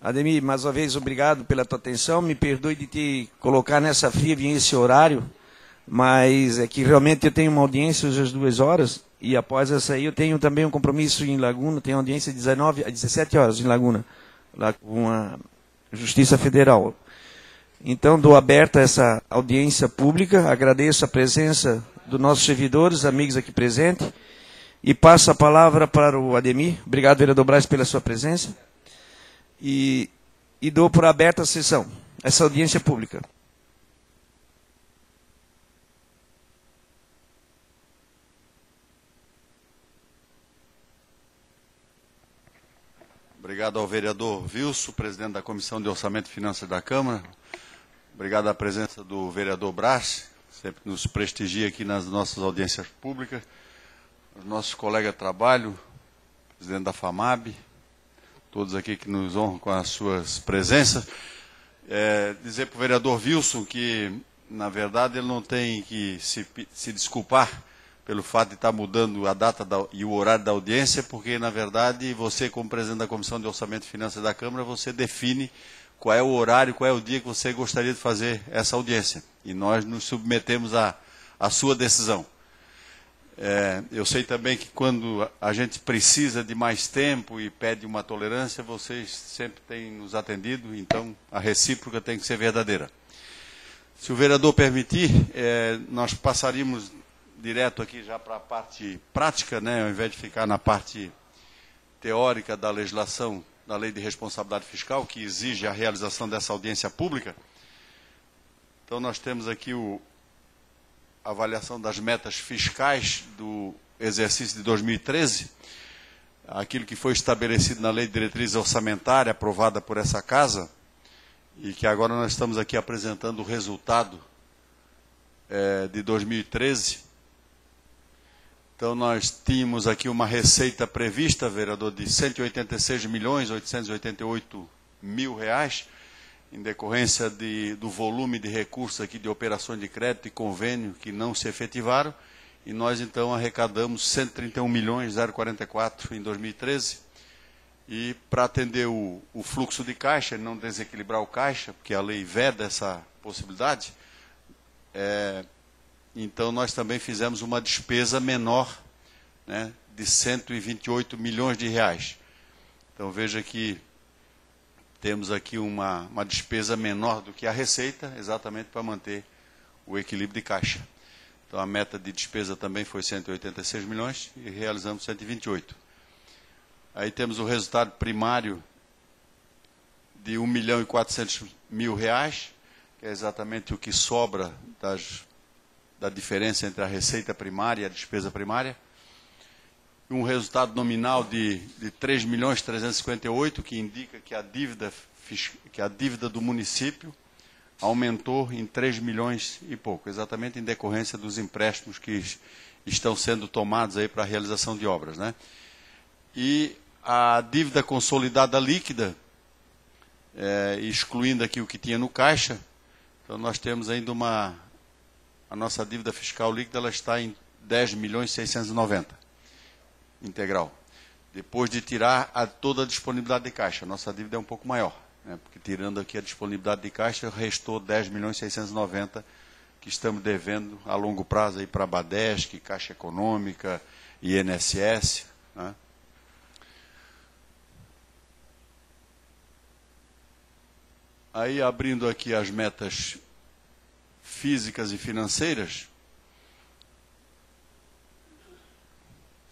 Ademir, mais uma vez, obrigado pela tua atenção. Me perdoe de te colocar nessa fria nesse horário, mas é que realmente eu tenho uma audiência hoje às 2 horas, e após essa aí eu tenho também um compromisso em Laguna, tenho audiência de 19 a 17 horas em Laguna, lá com a Justiça Federal. Então, dou aberta essa audiência pública, agradeço a presença dos nossos servidores, amigos aqui presentes, e passo a palavra para o Ademir. Obrigado, vereador Braz, pela sua presença. E dou por aberta a sessão, essa audiência pública. Obrigado ao vereador Wilson, presidente da Comissão de Orçamento e Finanças da Câmara. Obrigado à presença do vereador Braz, sempre nos prestigia aqui nas nossas audiências públicas. Os nossos colegas de trabalho, presidente da FAMAB, todos aqui que nos honram com as suas presenças. Dizer para o vereador Wilson que, na verdade, ele não tem que se desculpar pelo fato de estar mudando a data e o horário da audiência, porque, na verdade, você, como presidente da Comissão de Orçamento e Finanças da Câmara, você define qual é o horário, qual é o dia que você gostaria de fazer essa audiência. E nós nos submetemos à sua decisão. Eu sei também que quando a gente precisa de mais tempo e pede uma tolerância, vocês sempre têm nos atendido, então a recíproca tem que ser verdadeira. Se o vereador permitir, nós passaríamos direto aqui já para a parte prática, né, ao invés de ficar na parte teórica da legislação da Lei de Responsabilidade Fiscal, que exige a realização dessa audiência pública. Então nós temos aqui a avaliação das metas fiscais do exercício de 2013, aquilo que foi estabelecido na Lei de Diretriz Orçamentária, aprovada por essa Casa, e que agora nós estamos aqui apresentando o resultado de 2013. Então nós tínhamos aqui uma receita prevista, vereador, de R$ 186.888.000, em decorrência do volume de recursos aqui de operações de crédito e convênio que não se efetivaram, e nós então arrecadamos 131.044 em 2013, e para atender o fluxo de caixa, não desequilibrar o caixa, porque a lei veda essa possibilidade, então nós também fizemos uma despesa menor, né, de 128 milhões de reais. Então veja que temos aqui uma despesa menor do que a receita, exatamente para manter o equilíbrio de caixa. Então a meta de despesa também foi 186 milhões e realizamos 128. Aí temos o resultado primário de R$ 1.400.000, que é exatamente o que sobra da diferença entre a receita primária e a despesa primária. Um resultado nominal de 3.358.000, que indica que a dívida do município aumentou em 3 milhões e pouco, exatamente em decorrência dos empréstimos que estão sendo tomados aí para a realização de obras, né? E a dívida consolidada líquida, excluindo aqui o que tinha no caixa, então nós temos ainda a nossa dívida fiscal líquida, ela está em 10.690.000, integral. Depois de tirar toda a disponibilidade de caixa, a nossa dívida é um pouco maior, né? Porque tirando aqui a disponibilidade de caixa, restou 10.690.000 que estamos devendo a longo prazo aí para a Badesc, Caixa Econômica, INSS, né? Aí, abrindo aqui as metas físicas e financeiras,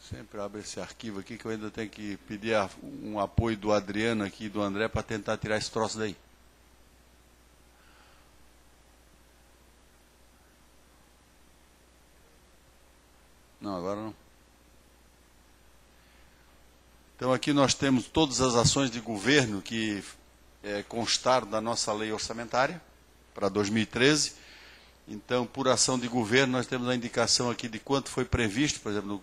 sempre abre esse arquivo aqui que eu ainda tenho que pedir um apoio do Adriano aqui e do André para tentar tirar esse troço daí. Não, agora não. Então aqui nós temos todas as ações de governo que constaram da nossa lei orçamentária para 2013. Então, por ação de governo, nós temos a indicação aqui de quanto foi previsto, por exemplo,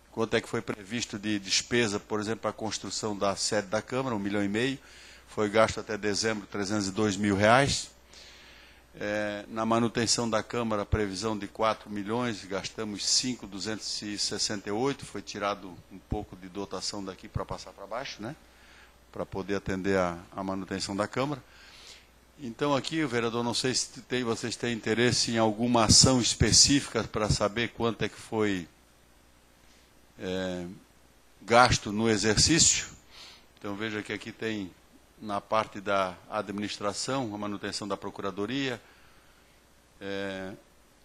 quanto é que foi previsto de despesa, por exemplo, para a construção da sede da Câmara, R$ 1,5 milhão, foi gasto até dezembro R$ 302.000. Na manutenção da Câmara, a previsão de 4 milhões, gastamos 5.268, foi tirado um pouco de dotação daqui para passar para baixo, né? para poder atender a manutenção da Câmara. Então aqui, vereador, não sei se vocês têm interesse em alguma ação específica para saber quanto é que foi gasto no exercício. Então veja que aqui tem, na parte da administração, a manutenção da Procuradoria,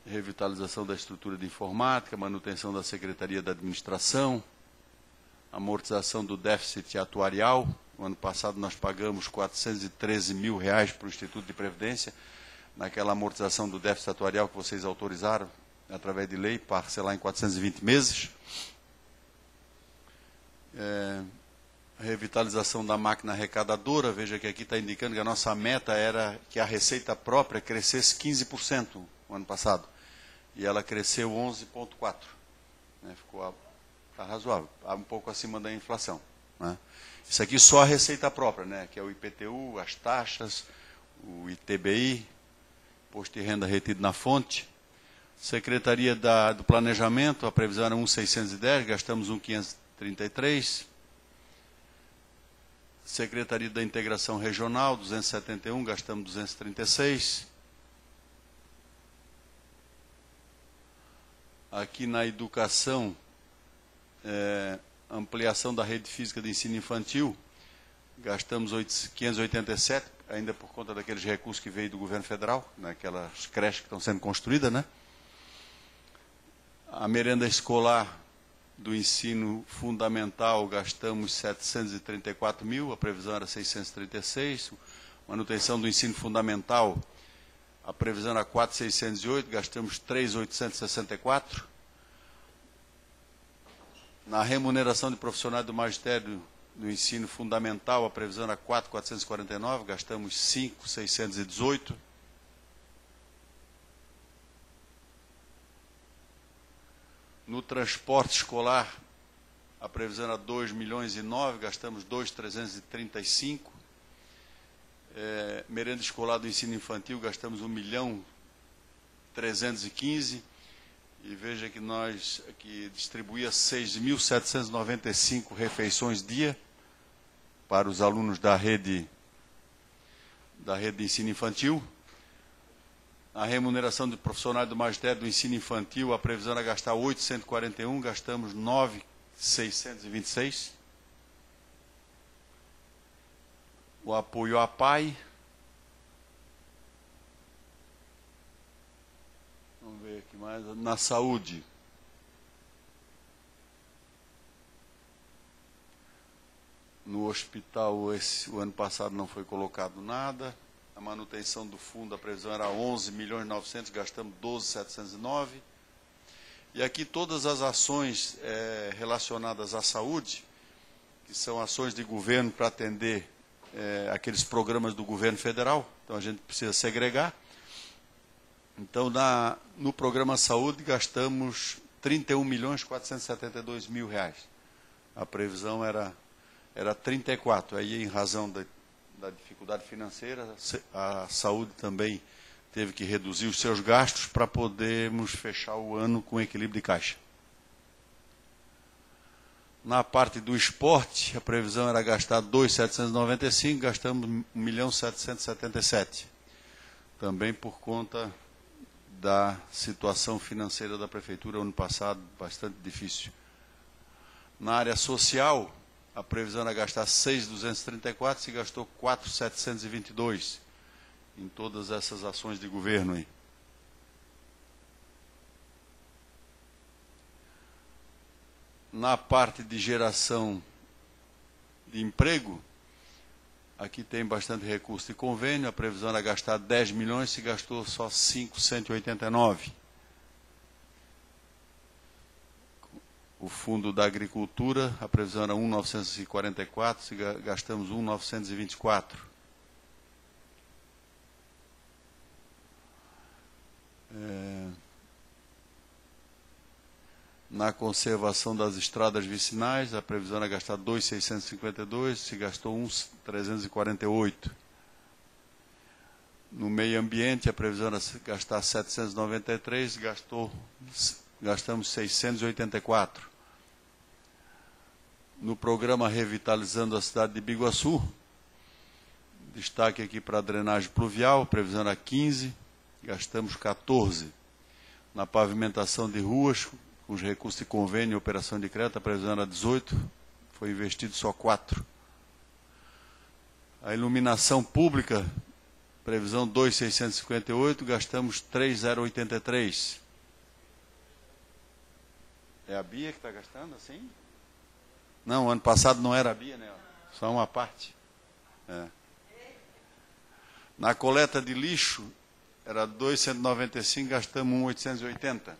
revitalização da estrutura de informática, manutenção da Secretaria da Administração, amortização do déficit atuarial. No ano passado nós pagamos R$ 413 mil para o Instituto de Previdência, naquela amortização do déficit atuarial que vocês autorizaram, através de lei, parcelar em 420 meses. Revitalização da máquina arrecadadora. Veja que aqui está indicando que a nossa meta era que a receita própria crescesse 15% no ano passado. E ela cresceu 11,4%. Ficou razoável, um pouco acima da inflação. Né? Isso aqui só a receita própria, né? Que é o IPTU, as taxas, o ITBI, imposto de renda retido na fonte. Secretaria do Planejamento, a previsão era 1.610, gastamos 1.533. Secretaria da Integração Regional, 271, gastamos 236. Aqui na Educação, ampliação da rede física de ensino infantil, gastamos 587, ainda por conta daqueles recursos que veio do governo federal, naquelas creches que estão sendo construídas, né? A merenda escolar do ensino fundamental, gastamos 734 mil, a previsão era 636. Manutenção do ensino fundamental, a previsão era 4.608, gastamos 3.864. Na remuneração de profissionais do magistério do ensino fundamental, a previsão era 4.449, gastamos 5.618. No transporte escolar, a previsão era 2.009.000, gastamos 2.335. Merenda escolar do ensino infantil, gastamos 1.315.000. E veja que nós aqui distribuía 6.795 refeições dia para os alunos da rede de ensino infantil. A remuneração de profissionais do magistério do ensino infantil, a previsão era gastar 841, gastamos 9.626. O apoio à PAI. Vamos ver aqui mais. Na saúde. No hospital, o ano passado não foi colocado nada. A manutenção do fundo, a previsão era 11.900.000, gastamos 12.709. E aqui todas as ações relacionadas à saúde, que são ações de governo para atender aqueles programas do governo federal. Então a gente precisa segregar. Então no programa saúde gastamos 31.472.000. A previsão era 34. Aí em razão da dificuldade financeira, a saúde também teve que reduzir os seus gastos para podermos fechar o ano com equilíbrio de caixa. Na parte do esporte, a previsão era gastar 2.795, gastamos 1.777.000. Também por conta da situação financeira da prefeitura, ano passado, bastante difícil. Na área social, a previsão era gastar 6.234, se gastou 4.722 em todas essas ações de governo aí. Na parte de geração de emprego, aqui tem bastante recurso de convênio, a previsão era gastar 10 milhões, se gastou só 5.189. O fundo da agricultura, a previsão era 1.944, se gastamos 1.924. Na conservação das estradas vicinais, a previsão era gastar 2.652, se gastou 1.348. No meio ambiente, a previsão era gastar 793, gastamos 684. no programa Revitalizando a Cidade de Biguaçu, destaque aqui para a drenagem pluvial, previsão era 15, gastamos 14. Na pavimentação de ruas, com os recursos de convênio e operação de crédito, a previsão era 18, foi investido só 4. A iluminação pública, previsão 2.658, gastamos 3.083. É a Bia que está gastando assim? Não, ano passado não era a Bia, né? Só uma parte. É. Na coleta de lixo, era 2.195, gastamos 1.880.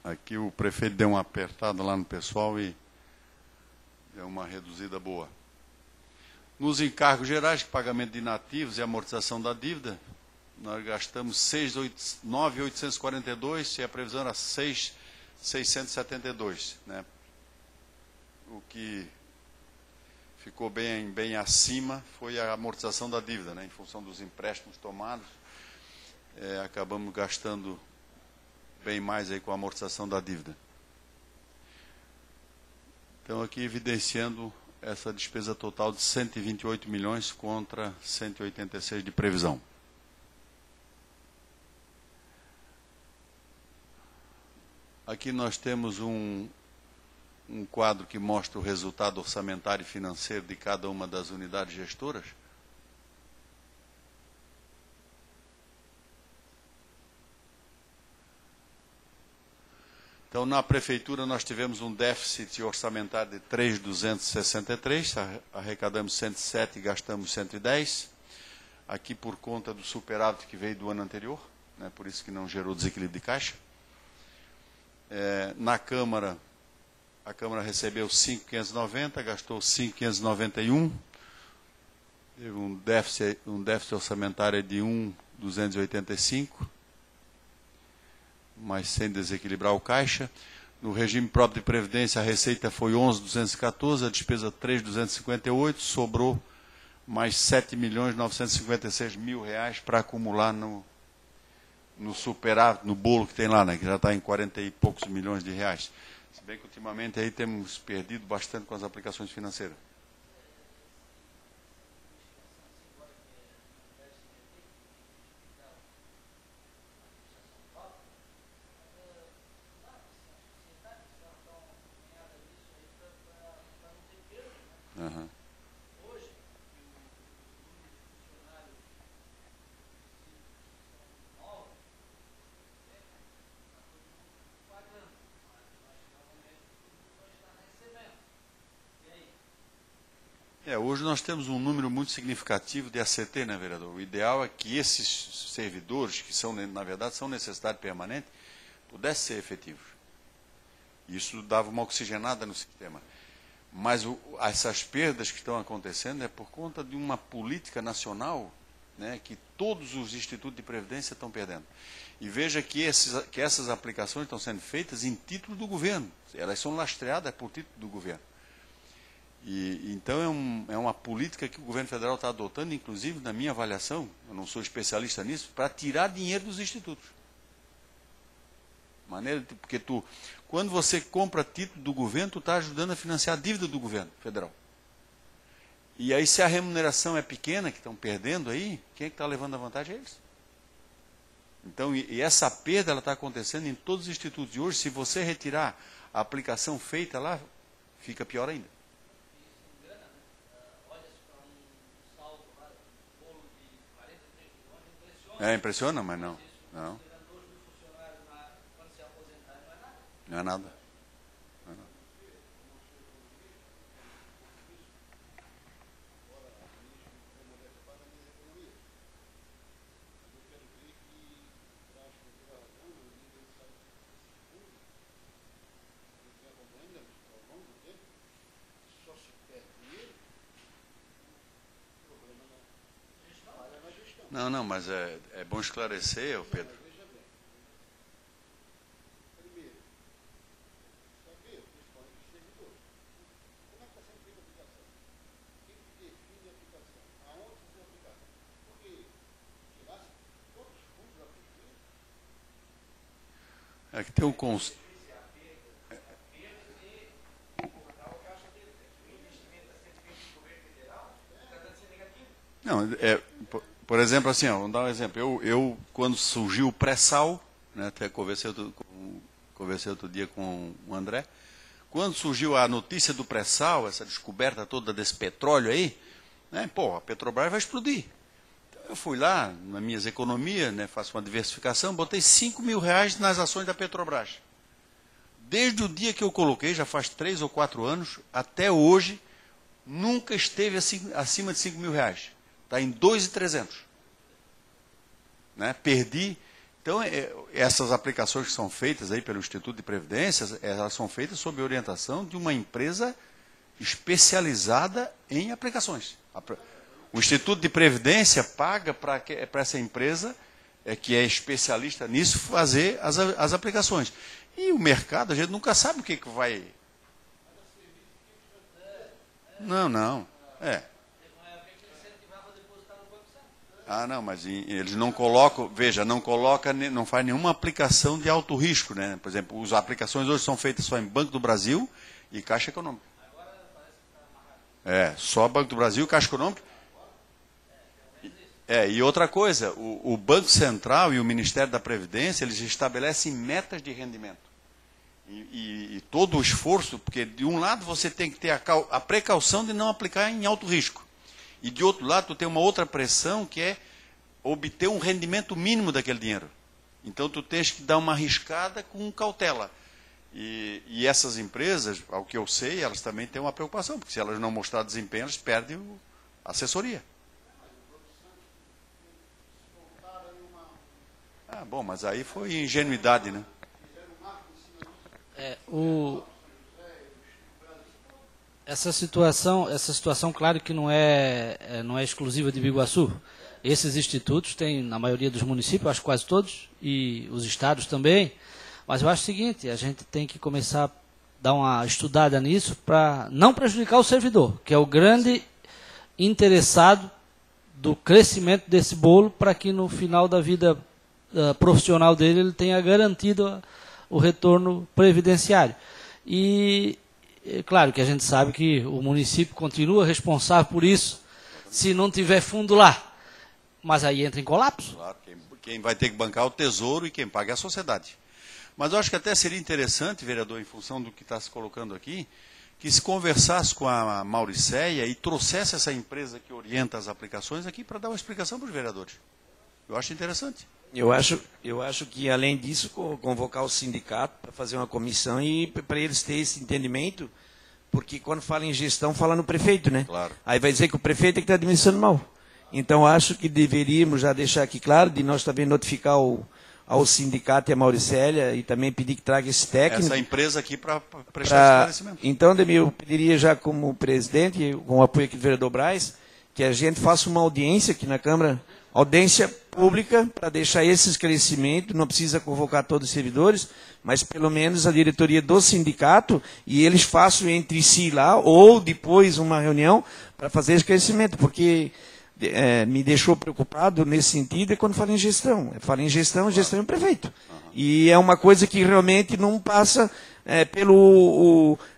Aqui o prefeito deu uma apertada lá no pessoal e deu uma reduzida boa. Nos encargos gerais, pagamento de inativos e amortização da dívida, nós gastamos 9.842 e a previsão era 6.672, né? O que ficou bem acima foi a amortização da dívida, né? Em função dos empréstimos tomados, acabamos gastando bem mais aí com a amortização da dívida. Então, aqui evidenciando essa despesa total de 128 milhões contra 186 de previsão. Aqui nós temos um quadro que mostra o resultado orçamentário e financeiro de cada uma das unidades gestoras. Então, na prefeitura, nós tivemos um déficit orçamentário de 3.263, arrecadamos 107 e gastamos 110. Aqui por conta do superávit que veio do ano anterior, né, por isso que não gerou desequilíbrio de caixa. Na Câmara, a Câmara recebeu 5.590, gastou 5.591. Teve um déficit orçamentário de 1.285. Mas sem desequilibrar o caixa. No regime próprio de previdência, a receita foi 11.214, a despesa 3.258, sobrou mais 7.956.000 reais para acumular no superávit, no bolo que tem lá, né, que já está em 40 e poucos milhões de reais. Se bem que ultimamente aí temos perdido bastante com as aplicações financeiras. Uhum. Hoje nós temos um número muito significativo de ACT, né, vereador? O ideal é que esses servidores, que são, na verdade, são necessidade permanente, pudessem ser efetivos. Isso dava uma oxigenada no sistema. Mas essas perdas que estão acontecendo é por conta de uma política nacional, né, que todos os institutos de previdência estão perdendo. E veja que essas aplicações estão sendo feitas em título do governo. Elas são lastreadas por título do governo. E então é uma política que o governo federal está adotando, inclusive, na minha avaliação, eu não sou especialista nisso, para tirar dinheiro dos institutos. Porque quando você compra título do governo, tu está ajudando a financiar a dívida do governo federal. E aí, se a remuneração é pequena, que estão perdendo aí, quem é que está levando a vantagem? É eles. Então, e essa perda ela está acontecendo em todos os institutos. E hoje, se você retirar a aplicação feita lá, fica pior ainda. Impressiona, mas não. Não. Não é nada. Não é nada. Não, mas é bom esclarecer, Pedro. É que tem um Não, por exemplo, assim, ó, vamos dar um exemplo. Eu quando surgiu o pré-sal, né, até conversei outro dia com o André, quando surgiu a notícia do pré-sal, essa descoberta toda desse petróleo aí, né, pô, a Petrobras vai explodir. Então, eu fui lá, nas minhas economias, né, faço uma diversificação, botei R$ 5.000 nas ações da Petrobras. Desde o dia que eu coloquei, já faz 3 ou 4 anos, até hoje, nunca esteve acima de R$ 5.000. Está em 2.300. Né? Perdi. Então, essas aplicações que são feitas aí pelo Instituto de Previdência, elas são feitas sob orientação de uma empresa especializada em aplicações. O Instituto de Previdência paga para essa empresa, que é especialista nisso, fazer as aplicações. E o mercado, a gente nunca sabe o que vai... Não. Não, mas eles não colocam, veja, não faz nenhuma aplicação de alto risco, né? Por exemplo, as aplicações hoje são feitas só em Banco do Brasil e Caixa Econômica. Só Banco do Brasil e Caixa Econômica. E outra coisa, o Banco Central e o Ministério da Previdência, eles estabelecem metas de rendimento. E todo o esforço, porque de um lado você tem que ter a precaução de não aplicar em alto risco. E de outro lado, tu tem uma outra pressão que é obter um rendimento mínimo daquele dinheiro. Então, tu tens que dar uma arriscada com cautela. E essas empresas, ao que eu sei, elas também têm uma preocupação, porque se elas não mostrar desempenho, elas perdem a assessoria. Bom, mas aí foi ingenuidade, né? Essa situação, claro que não é exclusiva de Biguaçu. Esses institutos têm na maioria dos municípios, acho quase todos, e os estados também. Mas eu acho o seguinte, a gente tem que começar a dar uma estudada nisso para não prejudicar o servidor, que é o grande interessado do crescimento desse bolo, para que no final da vida profissional dele ele tenha garantido o retorno previdenciário. E é claro que a gente sabe que o município continua responsável por isso, se não tiver fundo lá. Mas aí entra em colapso. Claro, quem vai ter que bancar é o Tesouro e quem paga é a sociedade. Mas eu acho que até seria interessante, vereador, em função do que está se colocando aqui, que se conversasse com a Mauricéia e trouxesse essa empresa que orienta as aplicações aqui para dar uma explicação para os vereadores. Eu acho interessante. Eu acho que, além disso, convocar o sindicato para fazer uma comissão e para eles terem esse entendimento, porque quando fala em gestão, fala no prefeito, né? Claro. Aí vai dizer que o prefeito é que está administrando mal. Então, acho que deveríamos já deixar aqui claro, de nós também notificar ao sindicato e a Mauricéia e também pedir que traga esse técnico. Essa empresa aqui para prestar esclarecimento. Então, Demir, eu pediria já como presidente, com o apoio aqui do vereador Braz, que a gente faça uma audiência aqui na Câmara, audiência pública, para deixar esse esclarecimento, não precisa convocar todos os servidores, mas pelo menos a diretoria do sindicato, e eles façam entre si lá, ou depois uma reunião, para fazer esclarecimento, porque me deixou preocupado nesse sentido quando fala em gestão. Fala em gestão, gestão é o prefeito. E é uma coisa que realmente não passa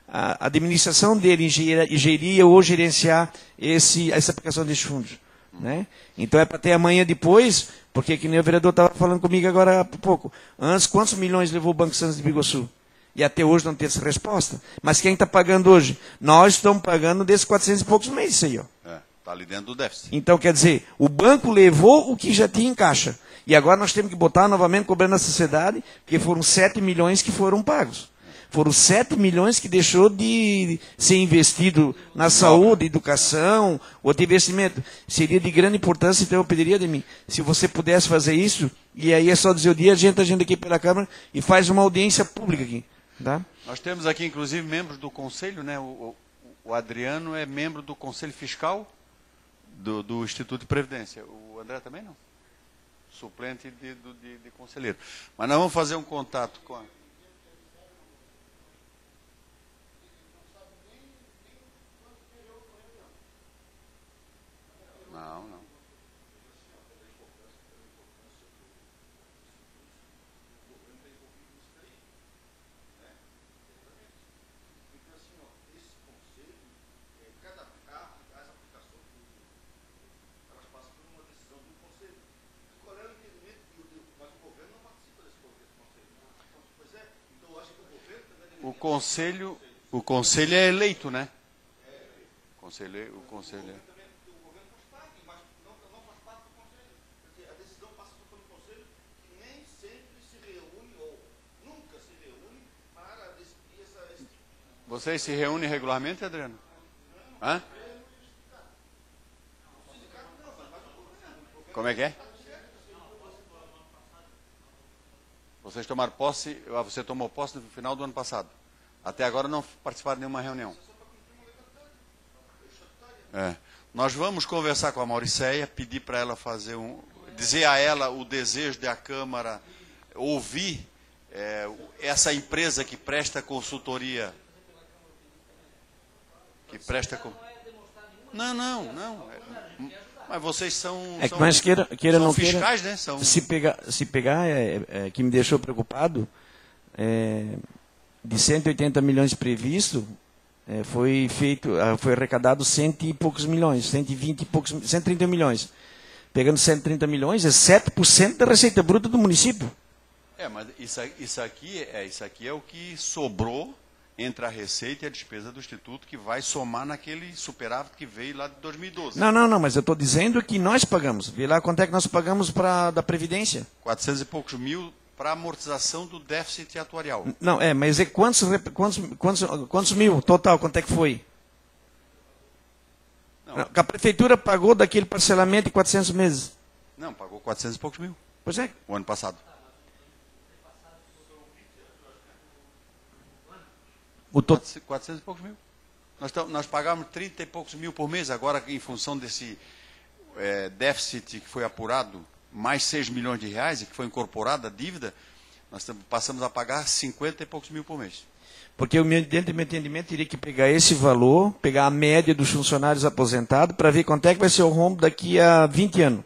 a administração dele em gerir ou gerenciar essa aplicação desses fundos. Né? Então é para ter amanhã depois, porque que nem o vereador estava falando comigo agora há pouco. Antes, quantos milhões levou o Banco Santos de Biguaçu? E até hoje não tem essa resposta. Mas quem está pagando hoje? Nós estamos pagando desses 400 e poucos meses isso aí. Está ali dentro do déficit. Então, quer dizer, o banco levou o que já tinha em caixa. E agora nós temos que botar novamente cobrando a sociedade, porque foram 7 milhões que foram pagos. Foram 7 milhões que deixou de ser investido na saúde, educação, outro investimento. Seria de grande importância, então eu pediria de mim, se você pudesse fazer isso, e aí é só dizer o dia, a gente aqui pela Câmara e faz uma audiência pública aqui. Tá? Nós temos aqui, inclusive, membros do Conselho, né? O Adriano é membro do Conselho Fiscal do Instituto de Previdência. O André também não? Suplente de conselheiro. Mas nós vamos fazer um contato com a... Não. conselho é eleito, né? O conselho é... Vocês se reúnem regularmente, Adriano? Hã? Como é que é? Vocês tomaram posse, você tomou posse no final do ano passado. Até agora não participaram de nenhuma reunião. Nós vamos conversar com a Mauricéia, pedir para ela fazer dizer a ela o desejo da Câmara ouvir essa empresa que presta consultoria. Não. Mas vocês são... Mas queira são não fiscais, queira, né? Se pegar que me deixou preocupado, de 180 milhões previsto, foi arrecadado 100 e poucos milhões, 120 e poucos, 130 milhões. Pegando 130 milhões, é 7% da receita bruta do município. Mas isso aqui é o que sobrou entre a receita e a despesa do Instituto, que vai somar naquele superávit que veio lá de 2012. Não, mas eu estou dizendo que nós pagamos. Vê lá quanto é que nós pagamos da Previdência. 400 e poucos mil para amortização do déficit atuarial. Não, mas quantos mil total, quanto é que foi? Não, a Prefeitura pagou daquele parcelamento de 400 meses. Não, pagou 400 e poucos mil. Pois é. O ano passado. O 400 e poucos mil. Nós pagamos 30 e poucos mil por mês, agora em função desse déficit que foi apurado, mais 6 milhões de reais, e que foi incorporada a dívida, nós passamos a pagar 50 e poucos mil por mês. Porque dentro do meu entendimento, teria que pegar esse valor, pegar a média dos funcionários aposentados, para ver quanto é que vai ser o rombo daqui a 20 anos.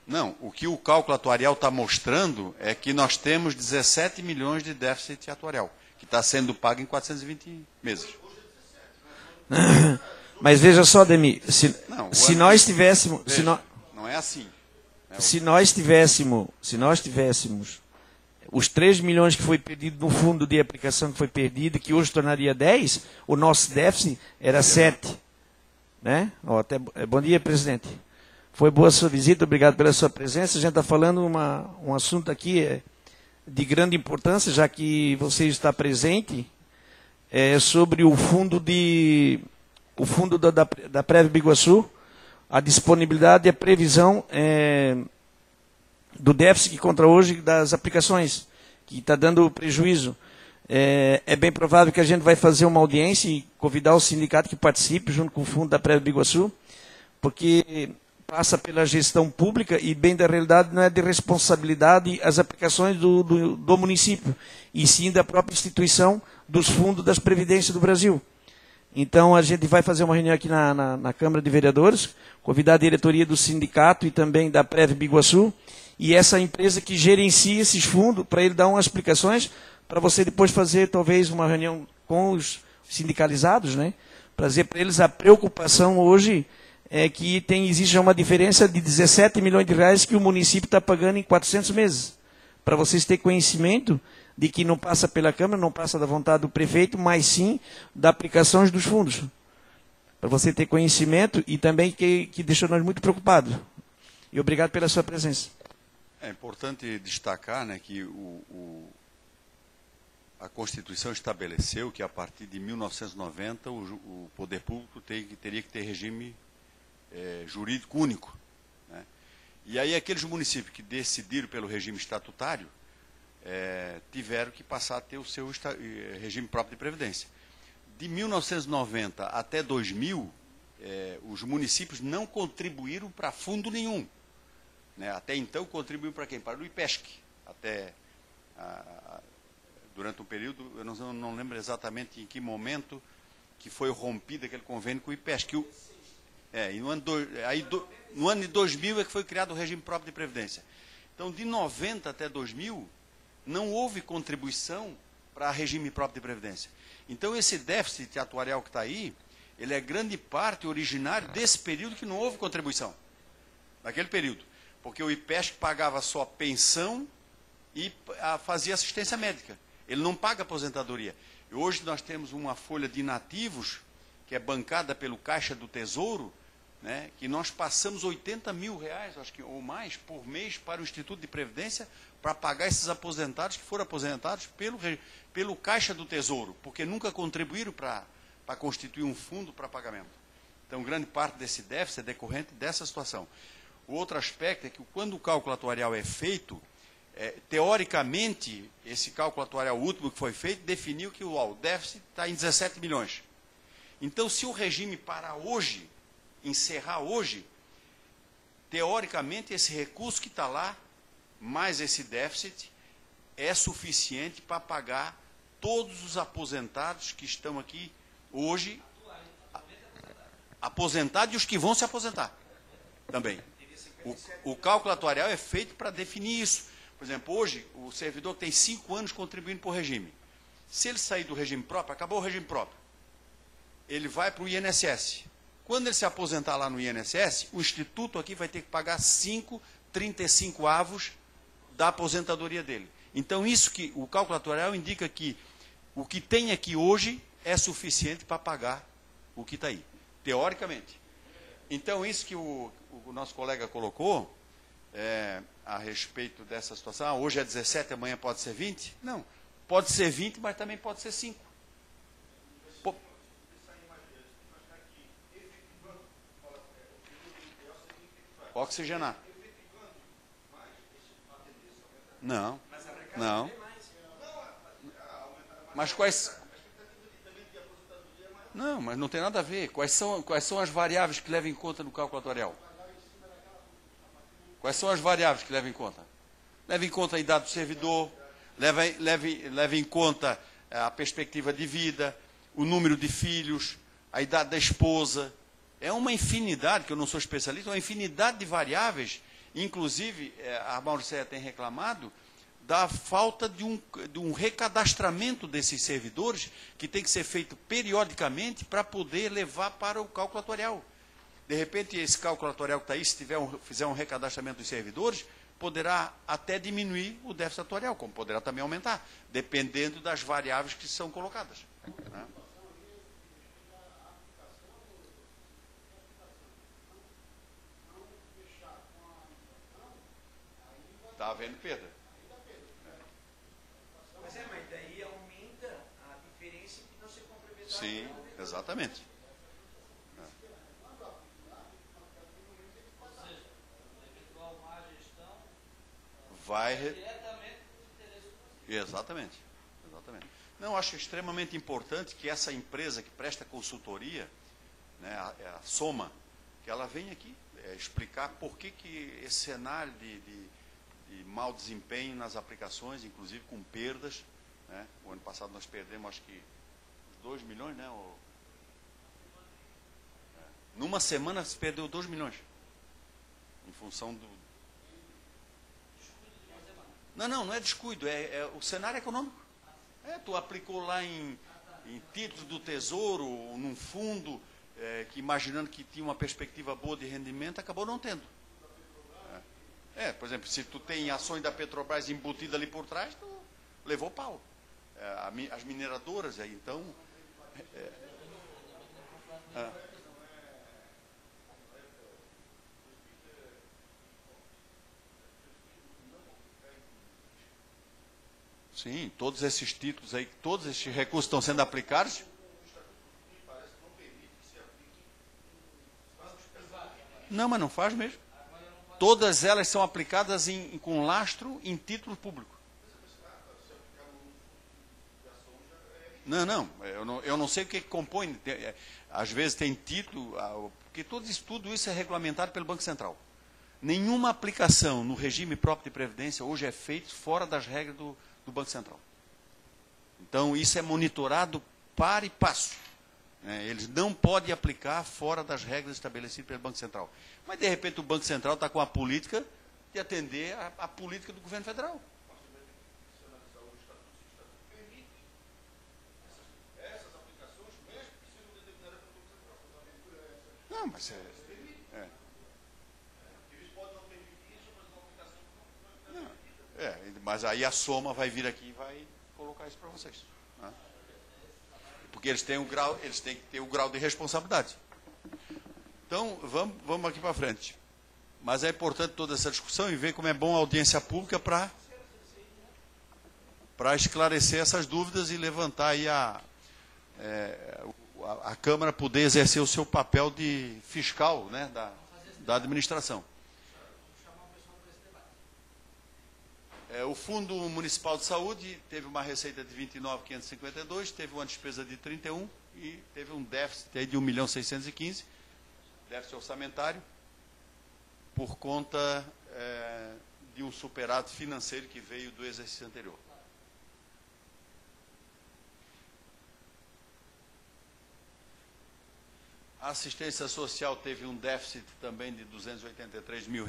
Não, o que o cálculo atuarial está mostrando é que nós temos 17 milhões de déficit atuarial, que está sendo pago em 420 meses. Mas veja só, Ademir, se nós tivéssemos... Não é assim. Se nós tivéssemos os 3 milhões que foi perdido no fundo de aplicação que foi perdido, que hoje tornaria 10, o nosso déficit era 7. Né? Bom dia, presidente. Foi boa a sua visita, obrigado pela sua presença. A gente está falando um assunto aqui de grande importância, já que você está presente, sobre o fundo da Prev Biguaçu, a disponibilidade e a previsão do déficit que contra hoje das aplicações, que está dando prejuízo. É bem provável que a gente vai fazer uma audiência e convidar o sindicato que participe junto com o fundo da Prev Biguaçu, porque passa pela gestão pública e, bem da realidade, não é de responsabilidade as aplicações do município, e sim da própria instituição dos fundos das Previdências do Brasil. Então, a gente vai fazer uma reunião aqui na Câmara de Vereadores, convidar a diretoria do sindicato e também da Prev Biguaçu, e essa empresa que gerencia esses fundos, para ele dar umas explicações, para você depois fazer, talvez, uma reunião com os sindicalizados, né? Para dizer para eles a preocupação hoje que existe uma diferença de 17 milhões de reais que o município está pagando em 400 meses. Para vocês terem conhecimento de que não passa pela Câmara, não passa da vontade do prefeito, mas sim da aplicação dos fundos. Para você ter conhecimento e também que deixou nós muito preocupados. E obrigado pela sua presença. É importante destacar, né, que a Constituição estabeleceu que a partir de 1990 o poder público teria que ter regime jurídico único. Né? E aí aqueles municípios que decidiram pelo regime estatutário tiveram que passar a ter o seu regime próprio de previdência. De 1990 até 2000, os municípios não contribuíram para fundo nenhum. Né? Até então contribuíram para quem? Para o IPESC. Durante um período, eu não lembro exatamente em que momento que foi rompido aquele convênio com o IPESC. No ano de 2000 é que foi criado o regime próprio de previdência. Então, de 90 até 2000, não houve contribuição para regime próprio de previdência. Então, esse déficit atuarial que está aí, ele é grande parte originário desse período que não houve contribuição. Naquele período. Porque o IPESC pagava só pensão e fazia assistência médica. Ele não paga aposentadoria. Hoje nós temos uma folha de inativos, que é bancada pelo Caixa do Tesouro, né, que nós passamos R$80 mil, acho que, ou mais, por mês para o Instituto de Previdência, para pagar esses aposentados que foram aposentados pelo Caixa do Tesouro, porque nunca contribuíram para constituir um fundo para pagamento. Então, grande parte desse déficit é decorrente dessa situação. O outro aspecto é que, quando o cálculo atuarial é feito, teoricamente, esse cálculo atuarial último que foi feito definiu que o déficit está em 17 milhões. Então, se o regime parar hoje, encerrar hoje, teoricamente, esse recurso que está lá, mais esse déficit, é suficiente para pagar todos os aposentados que estão aqui hoje, aposentados e os que vão se aposentar também. O cálculo atuarial é feito para definir isso. Por exemplo, hoje, o servidor tem 5 anos contribuindo para o regime. Se ele sair do regime próprio, acabou o regime próprio. Ele vai para o INSS. Quando ele se aposentar lá no INSS, o Instituto aqui vai ter que pagar 5,35 avos da aposentadoria dele. Então, isso que o cálculo atuarial indica que o que tem aqui hoje é suficiente para pagar o que está aí, teoricamente. Então, isso que o nosso colega colocou, a respeito dessa situação, hoje é 17, amanhã pode ser 20? Não, pode ser 20, mas também pode ser 5. Oxigenar. Não, não. Mas quais... Não, mas não tem nada a ver. Quais são as variáveis que levam em conta no cálculo atuarial? Quais são as variáveis que levam em conta? Leva em conta a idade do servidor, leva em conta a perspectiva de vida, o número de filhos, a idade da esposa. É uma infinidade, que eu não sou especialista, uma infinidade de variáveis. Inclusive, a Mauricéia tem reclamado da falta de um recadastramento desses servidores, que tem que ser feito periodicamente para poder levar para o cálculo atuarial. De repente, esse cálculo atuarial que está aí, se fizer um recadastramento dos servidores, poderá até diminuir o déficit atuarial, como poderá também aumentar, dependendo das variáveis que são colocadas. Né? Está havendo perda. Mas daí aumenta a diferença que não se complementar. Sim, exatamente. Vai... Exatamente. Não, acho extremamente importante que essa empresa que presta consultoria, né, a Soma, que ela venha aqui explicar por que esse cenário de mau desempenho nas aplicações, inclusive com perdas, né? O ano passado nós perdemos, acho que, uns 2 milhões, né? Numa semana se perdeu 2 milhões, em função do... Não é descuido, é o cenário econômico. Tu aplicou lá em títulos do Tesouro, num fundo, que imaginando que tinha uma perspectiva boa de rendimento, acabou não tendo. Por exemplo, se tu tem ações da Petrobras embutidas ali por trás, tu levou pau. As mineradoras, então... Sim, todos esses títulos aí, todos esses recursos estão sendo aplicados. Não, mas não faz mesmo. Todas elas são aplicadas com lastro em título público. Não, eu não sei o que compõe. Às vezes tem título, porque tudo isso é regulamentado pelo Banco Central. Nenhuma aplicação no regime próprio de previdência hoje é feita fora das regras do Banco Central. Então, isso é monitorado para e passo. Eles não podem aplicar fora das regras estabelecidas pelo Banco Central. Mas, de repente, o Banco Central está com a política de atender a política do governo federal. Não, mas mas aí a Soma vai vir aqui e vai colocar isso para vocês. Né? porque eles têm que ter o grau de responsabilidade. Então, vamos aqui para frente. Mas é importante toda essa discussão e ver como é bom a audiência pública para esclarecer essas dúvidas e levantar aí a Câmara poder exercer o seu papel de fiscal, né, da administração. O Fundo Municipal de Saúde teve uma receita de 29.552, teve uma despesa de 31 e teve um déficit aí de 1.615.000, déficit orçamentário, por conta de um superávit financeiro que veio do exercício anterior. A assistência social teve um déficit também de R$283 mil,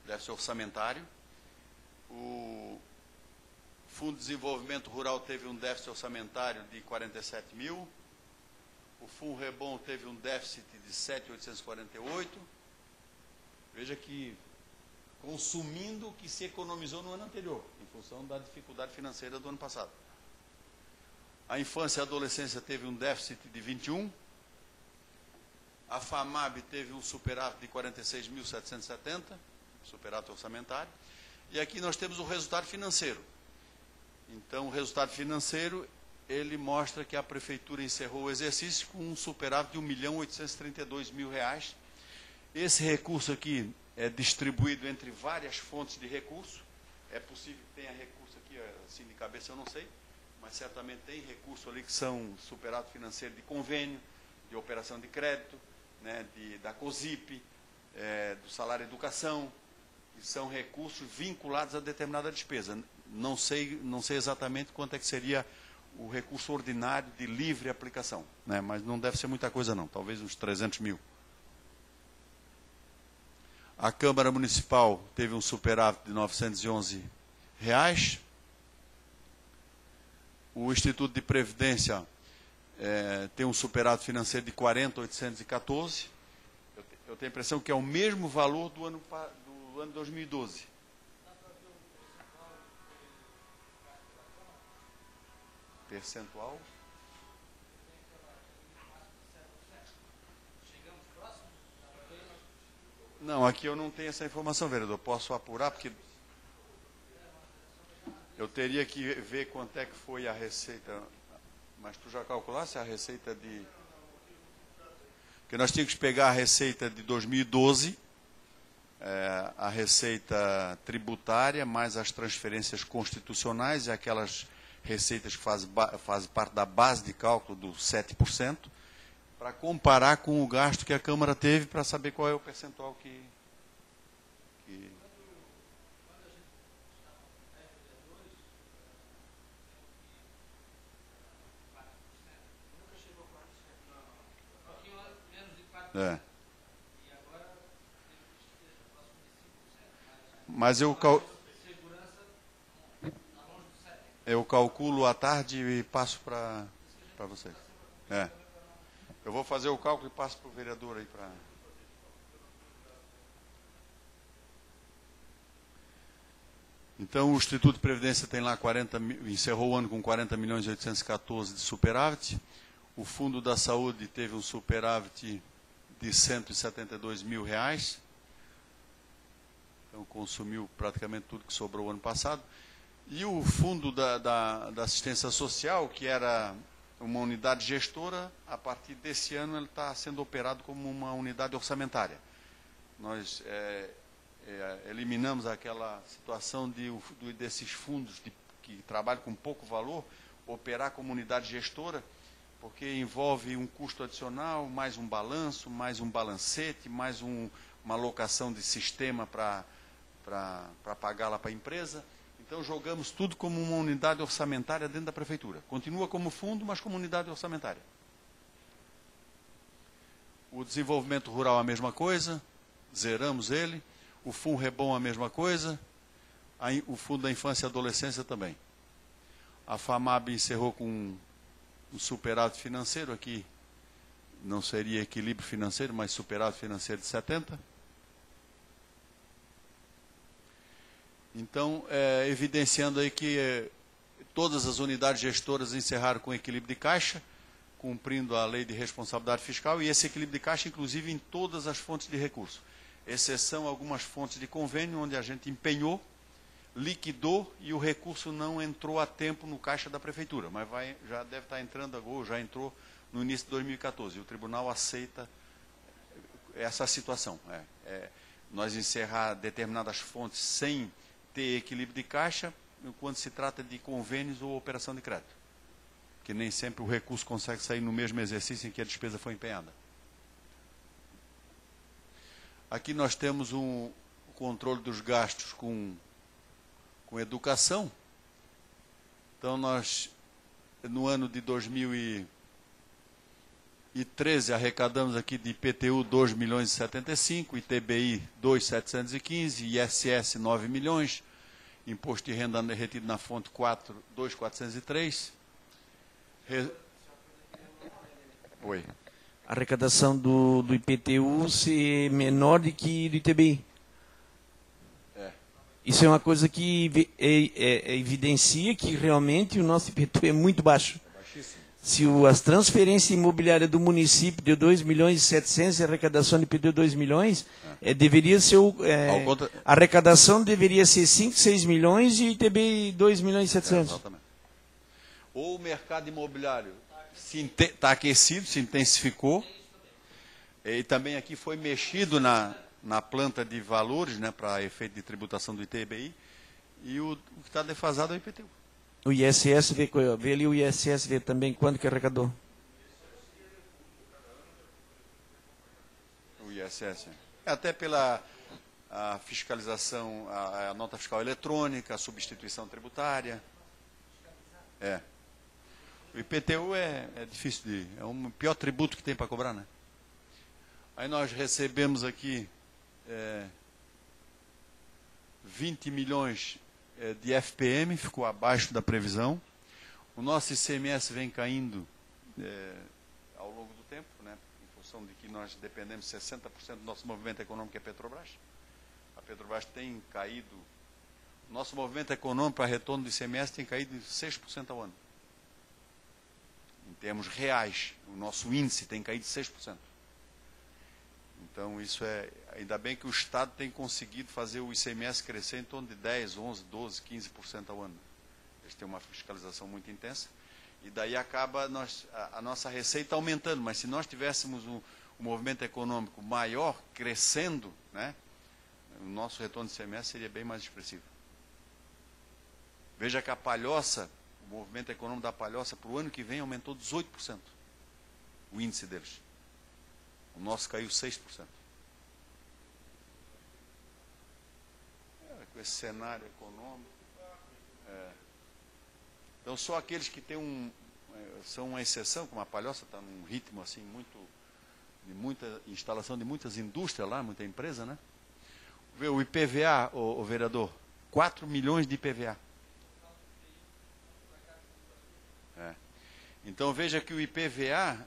déficit orçamentário. O Fundo de Desenvolvimento Rural teve um déficit orçamentário de 47 mil. O Fundo Rebom teve um déficit de 7.848. Veja que consumindo o que se economizou no ano anterior, em função da dificuldade financeira do ano passado. A Infância e a Adolescência teve um déficit de 21. A FAMAB teve um superávit de 46.770, superávit orçamentário. E aqui nós temos o resultado financeiro. Então, o resultado financeiro, ele mostra que a Prefeitura encerrou o exercício com um superávit de R$1.832.000. Esse recurso aqui é distribuído entre várias fontes de recurso. É possível que tenha recurso aqui, assim de cabeça eu não sei, mas certamente tem recurso ali que são superávit financeiro de convênio, de operação de crédito, né, da COSIP, do salário educação, que são recursos vinculados a determinada despesa. Não sei exatamente quanto é que seria o recurso ordinário de livre aplicação, né, mas não deve ser muita coisa não, talvez uns 300 mil. A Câmara Municipal teve um superávit de R$911. O Instituto de Previdência tem um superávit financeiro de 40.814. Eu tenho a impressão que é o mesmo valor do ano 2012. Percentual? Não, aqui eu não tenho essa informação, vereador. Posso apurar, porque eu teria que ver quanto é que foi a receita. Mas tu já calculasse a receita de... Porque nós tínhamos que pegar a receita de 2012, a receita tributária, mais as transferências constitucionais e aquelas receitas que fazem parte da base de cálculo do 7%, para comparar com o gasto que a Câmara teve, para saber qual é o percentual que... Mas eu calculo à tarde e passo para vocês. Eu vou fazer o cálculo e passo para o vereador aí para... Então, o Instituto de Previdência tem lá encerrou o ano com 40.814 de superávit. O Fundo da Saúde teve um superávit de R$172 mil. Então, consumiu praticamente tudo que sobrou o ano passado. E o Fundo da Assistência Social, que era uma unidade gestora, a partir desse ano ele está sendo operado como uma unidade orçamentária. Nós eliminamos aquela situação desses fundos que trabalham com pouco valor, operar como unidade gestora, porque envolve um custo adicional, mais um balanço, mais um balancete, mais uma alocação de sistema para pagar lá para a empresa. Então, jogamos tudo como uma unidade orçamentária dentro da Prefeitura. Continua como fundo, mas como unidade orçamentária. O desenvolvimento rural a mesma coisa, zeramos ele. O Fundo Rebom a mesma coisa. O Fundo da Infância e Adolescência também. A FAMAB encerrou com um superávit financeiro aqui. Não seria equilíbrio financeiro, mas superávit financeiro de 70. Então, evidenciando aí que todas as unidades gestoras encerraram com equilíbrio de caixa, cumprindo a lei de responsabilidade fiscal, e esse equilíbrio de caixa, inclusive, em todas as fontes de recurso, exceção algumas fontes de convênio, onde a gente empenhou, liquidou e o recurso não entrou a tempo no caixa da prefeitura, mas já deve estar entrando agora, já entrou no início de 2014. E o tribunal aceita essa situação. Nós encerrar determinadas fontes sem ter equilíbrio de caixa, quando se trata de convênios ou operação de crédito. Que nem sempre o recurso consegue sair no mesmo exercício em que a despesa foi empenhada. Aqui nós temos o controle dos gastos com educação. Então, nós, no ano de 2013, arrecadamos aqui de IPTU 2 milhões e 75, ITBI 2.715, ISS 9 milhões, imposto de renda retido na fonte 2.403. Oi. A arrecadação do IPTU ser menor do que do ITBI. Isso é uma coisa que evidencia que realmente o nosso IPTU é muito baixo. Se as transferências imobiliárias do município deu 2 milhões e 700 e a arrecadação de IPTU 2 milhões, deveria ser a arrecadação deveria ser 5, 6 milhões e ITBI 2 milhões e 700. Exatamente. Ou o mercado imobiliário está aquecido, se intensificou, e também aqui foi mexido na planta de valores, né, para efeito de tributação do ITBI, e o que está defasado é o IPTU. O ISS, vê ali o ISS, vê também quanto que arrecadou. O ISS. Até pela fiscalização, a nota fiscal eletrônica, a substituição tributária. O IPTU é difícil é o pior tributo que tem para cobrar, né? Aí nós recebemos aqui 20 milhões de FPM, ficou abaixo da previsão. O nosso ICMS vem caindo ao longo do tempo, né, em função de que nós dependemos 60% do nosso movimento econômico é Petrobras. A Petrobras tem caído, o nosso movimento econômico para retorno do ICMS tem caído 6% ao ano. Em termos reais, o nosso índice tem caído 6%. Então, isso ainda bem que o Estado tem conseguido fazer o ICMS crescer em torno de 10, 11, 12, 15% ao ano. Eles têm uma fiscalização muito intensa. E daí acaba a nossa receita aumentando. Mas se nós tivéssemos um movimento econômico maior, crescendo, né, o nosso retorno de ICMS seria bem mais expressivo. Veja que a Palhoça, o movimento econômico da Palhoça, para o ano que vem, aumentou 18%. O índice deles. O nosso caiu 6%. Com esse cenário econômico. Então, só aqueles que têm são uma exceção, como a Palhoça está num ritmo assim de muita instalação de muitas indústrias lá, muita empresa, né? O IPVA, o vereador, 4 milhões de IPVA. Então, veja que o IPVA,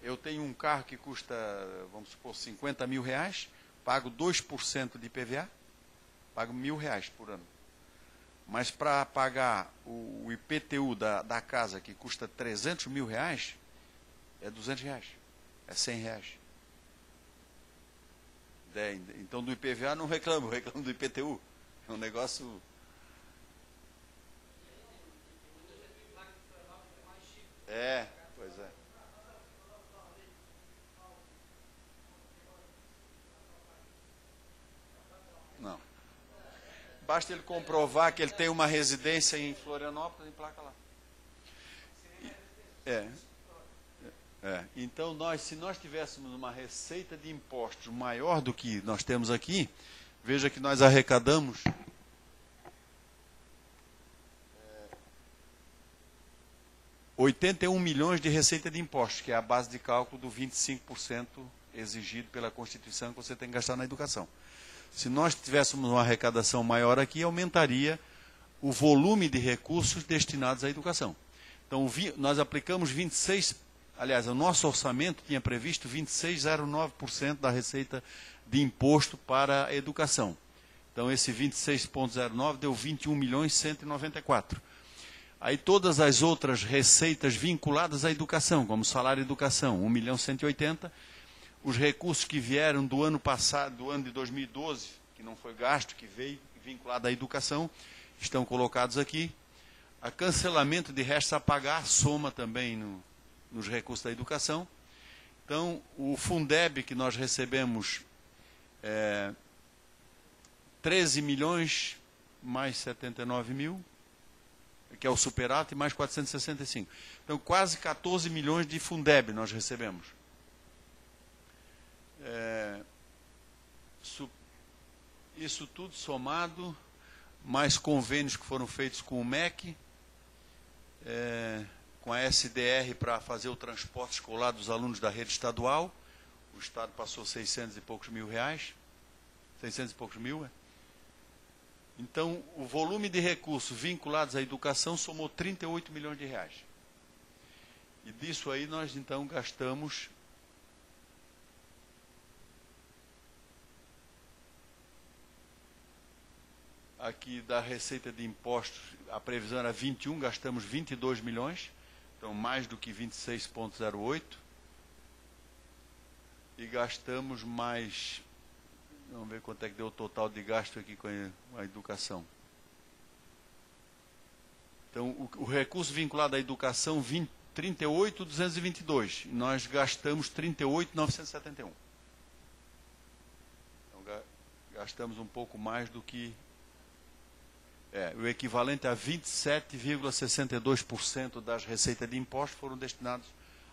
eu tenho um carro que custa, vamos supor, 50 mil reais, pago 2% de IPVA, pago R$1.000 por ano. Mas para pagar o IPTU da casa, que custa 300 mil reais, é R$200, é R$100. Então, do IPVA não reclamo, reclamo do IPTU. É um negócio... Pois é. Não. Basta ele comprovar que ele tem uma residência em Florianópolis, em placa lá. Então, se nós tivéssemos uma receita de impostos maior do que nós temos aqui, veja que nós arrecadamos 81 milhões de receita de impostos, que é a base de cálculo do 25% exigido pela Constituição que você tem que gastar na educação. Se nós tivéssemos uma arrecadação maior aqui, aumentaria o volume de recursos destinados à educação. Então, nós aplicamos 26, aliás, o nosso orçamento tinha previsto 26,09% da receita de imposto para a educação. Então, esse 26,09 deu 21 milhões 194. Aí todas as outras receitas vinculadas à educação, como salário e educação, 1.180.000. Os recursos que vieram do ano passado, do ano de 2012, que não foi gasto, que veio vinculado à educação, estão colocados aqui. A cancelamento de restos a pagar soma também nos recursos da educação. Então, o Fundeb que nós recebemos 13 milhões mais 79 mil, que é o superávit, mais 465. Então, quase 14 milhões de Fundeb nós recebemos. Isso tudo somado, mais convênios que foram feitos com o MEC, com a SDR para fazer o transporte escolar dos alunos da rede estadual. O Estado passou 600 e poucos mil reais. 600 e poucos mil, Então, o volume de recursos vinculados à educação somou 38 milhões de reais. E disso aí nós, então, gastamos aqui da receita de impostos, a previsão era 21, gastamos 22 milhões, então mais do que 26,08. E gastamos mais, vamos ver quanto é que deu o total de gasto aqui com a educação. Então, o recurso vinculado à educação, 38.222, e nós gastamos 38.971. Então, gastamos um pouco mais do que... o equivalente a 27,62% das receitas de impostos foram destinados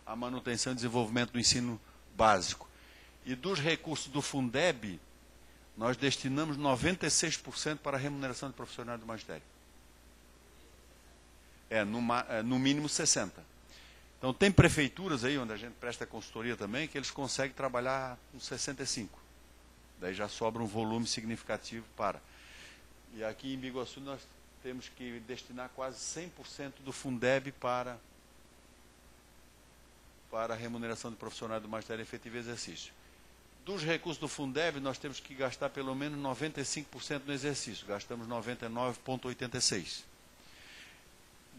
à manutenção e desenvolvimento do ensino básico. E dos recursos do Fundeb, nós destinamos 96% para a remuneração de profissionais do magistério. No mínimo 60%. Então, tem prefeituras aí, onde a gente presta consultoria também, que eles conseguem trabalhar com 65%. Daí já sobra um volume significativo para... E aqui em Biguaçu nós temos que destinar quase 100% do Fundeb para a remuneração de profissionais do magistério efetivo e exercício. Dos recursos do Fundeb, nós temos que gastar pelo menos 95% no exercício. Gastamos 99,86%.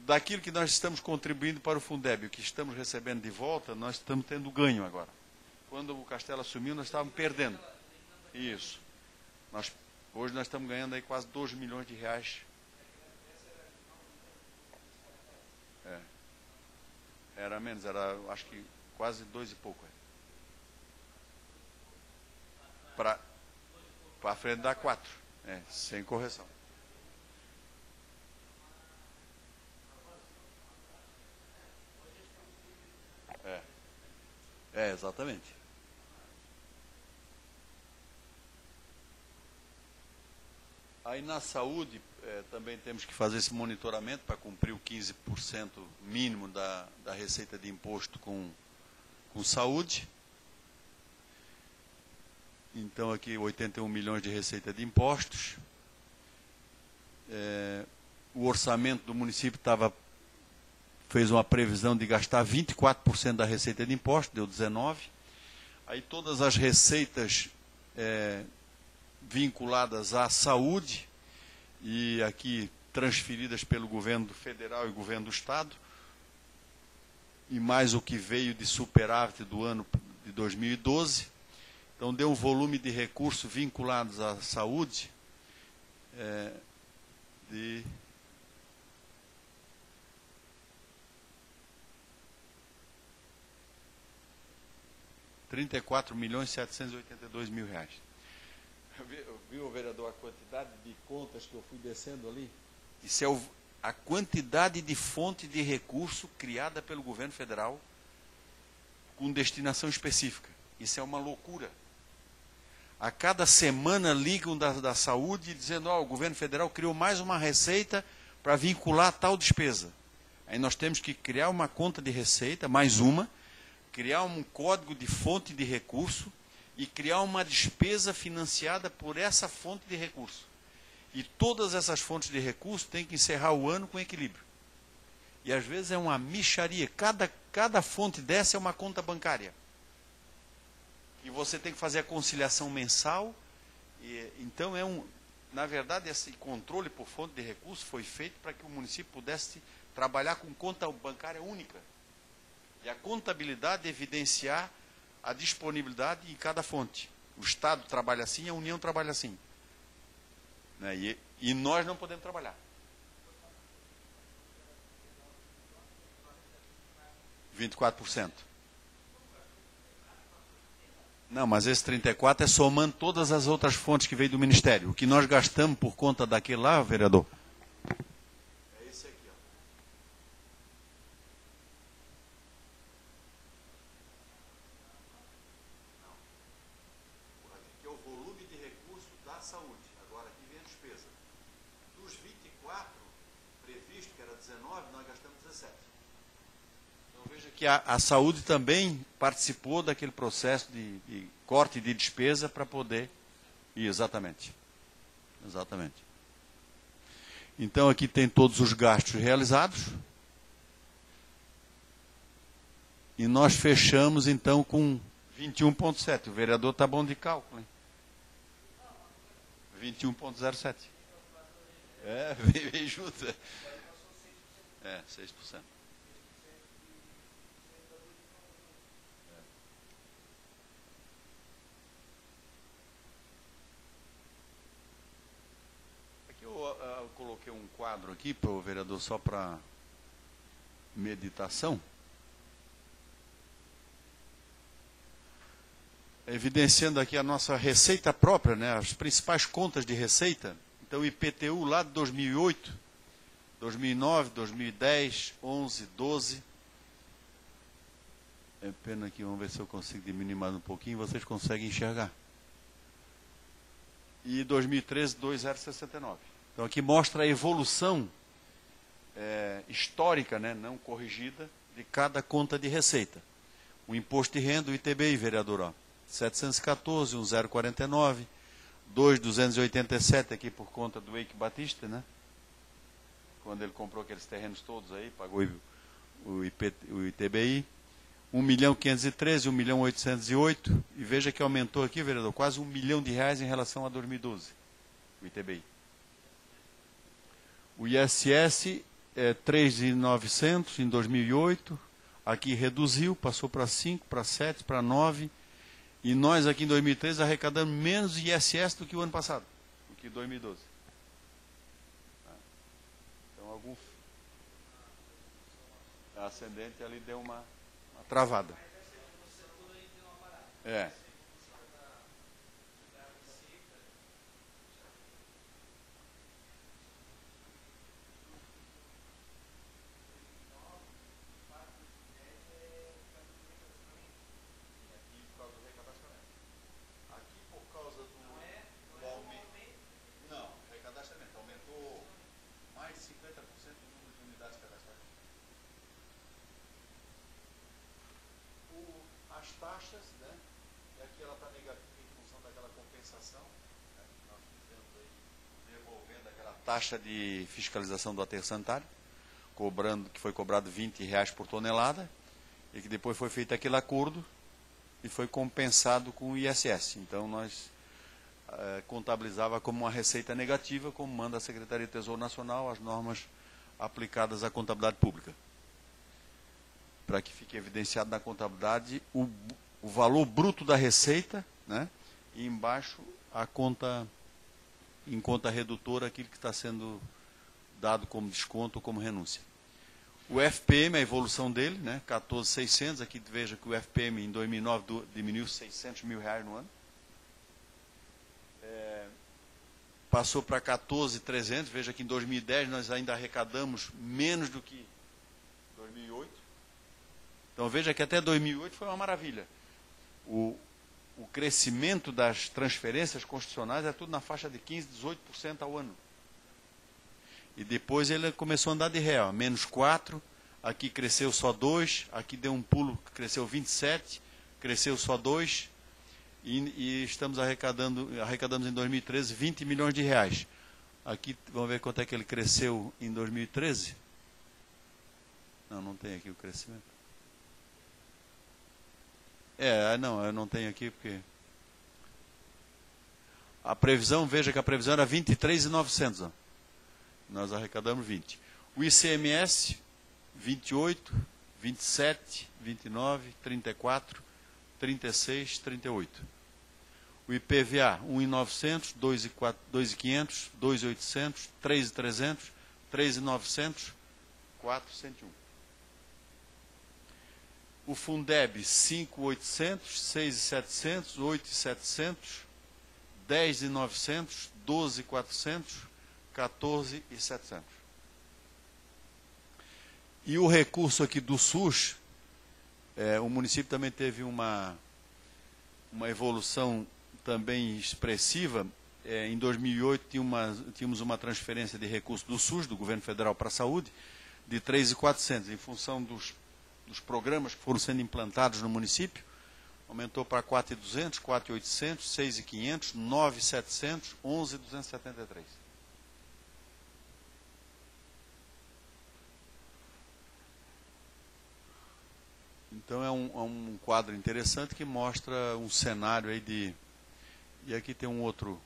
Daquilo que nós estamos contribuindo para o Fundeb, o que estamos recebendo de volta, nós estamos tendo ganho agora. Quando o Castelo assumiu, nós estávamos perdendo. Isso. Hoje nós estamos ganhando aí quase 2 milhões de reais. Era menos, era acho que quase 2 e pouco. Para frente dá 4, sem correção. Exatamente. Aí na saúde, também temos que fazer esse monitoramento para cumprir o 15% mínimo da receita de imposto com saúde. Então aqui 81 milhões de receita de impostos. O orçamento do município fez uma previsão de gastar 24% da receita de imposto, deu 19%. Aí todas as receitas vinculadas à saúde e aqui transferidas pelo governo federal e governo do estado, e mais o que veio de superávit do ano de 2012. Então deu um volume de recursos vinculados à saúde de R$34.782.000. Viu, vereador, a quantidade de contas que eu fui descendo ali? Isso é a quantidade de fonte de recurso criada pelo governo federal com destinação específica. Isso é uma loucura. A cada semana ligam da saúde dizendo, o governo federal criou mais uma receita para vincular tal despesa. Aí nós temos que criar uma conta de receita, mais uma, criar um código de fonte de recurso e criar uma despesa financiada por essa fonte de recurso. E todas essas fontes de recurso têm que encerrar o ano com equilíbrio. E às vezes é uma mixaria. Cada fonte dessa é uma conta bancária. E você tem que fazer a conciliação mensal. Então na verdade, esse controle por fonte de recurso foi feito para que o município pudesse trabalhar com conta bancária única. E a contabilidade evidenciar a disponibilidade em cada fonte. O Estado trabalha assim, a União trabalha assim. Né? E nós não podemos trabalhar. 24%. Não, mas esse 34% é somando todas as outras fontes que veio do Ministério. O que nós gastamos por conta daquele lá, vereador? É esse aqui, ó. Não. Aqui é o volume de recursos da saúde. Agora aqui vem a despesa. Dos 24 previsto, que era 19, nós gastamos 17. Veja que a saúde também participou daquele processo de corte de despesa para poder... Exatamente. Exatamente. Então, aqui tem todos os gastos realizados. E nós fechamos, então, com 21,7. O vereador está bom de cálculo, hein? 21,07. É, vem junto. É, 6%. Eu coloquei um quadro aqui para o vereador só para meditação. Evidenciando aqui a nossa receita própria, né, as principais contas de receita. Então, o IPTU lá de 2008, 2009, 2010, 11, 12. É pena que, vamos ver se eu consigo diminuir mais um pouquinho, vocês conseguem enxergar. E 2013, 2,069. Então, aqui mostra a evolução histórica, né, não corrigida, de cada conta de receita. O imposto de renda, o ITBI, vereador, ó, 714, 1,049, 2,287 aqui por conta do Eike Batista, né? Quando ele comprou aqueles terrenos todos aí, pagou o ITBI. 1.513, 1.808, e veja que aumentou aqui, vereador, quase R$1 milhão em relação a 2012, o ITBI. O ISS é 3.900 em 2008, aqui reduziu, passou para 5, para 7, para 9, e nós aqui em 2013 arrecadamos menos ISS do que o ano passado, do que 2012. Então, algum ascendente ali deu uma travada. É. As taxas, né? E aqui ela está negativa em função daquela compensação, né, que nós fizemos aí, devolvendo aquela taxa de fiscalização do aterro sanitário, que foi cobrado R$20 por tonelada, e que depois foi feito aquele acordo e foi compensado com o ISS. Então nós contabilizava como uma receita negativa, como manda a Secretaria do Tesouro Nacional, as normas aplicadas à contabilidade pública. Para que fique evidenciado na contabilidade o valor bruto da receita, né? E embaixo a conta, em conta redutora, aquilo que está sendo dado como desconto ou como renúncia. O FPM, a evolução dele, né? 14.600, aqui veja que o FPM em 2009 diminuiu R$600 mil no ano. Passou para 14.300, veja que em 2010 nós ainda arrecadamos menos do que 2008. Então, veja que até 2008 foi uma maravilha. O crescimento das transferências constitucionais é tudo na faixa de 15%, 18% ao ano. E depois ele começou a andar de ré, ó, menos 4%, aqui cresceu só 2%, aqui deu um pulo, cresceu 27%, cresceu só 2%, e estamos arrecadamos em 2013 R$20 milhões. Aqui, vamos ver quanto é que ele cresceu em 2013. Não tem aqui o crescimento. Não, eu não tenho aqui porque... A previsão, veja que a previsão era 23.900. Nós arrecadamos 20. O ICMS, 28, 27, 29, 34, 36, 38. O IPVA, 1.900, 2.500, 2.800, 3.300, 3.900, 4.101. O Fundeb, 5.800, 6.700, 8.700, 10.900, 12.400, 14.700. E o recurso aqui do SUS, o município também teve uma evolução também expressiva. Em 2008 tínhamos uma transferência de recurso do SUS, do governo federal para a saúde, de 3.400, em função dos programas que foram sendo implantados no município, aumentou para 4.200, 4.800, 6.500, 9.700, 11.273. Então é um quadro interessante que mostra um cenário aí de... E aqui tem um outro...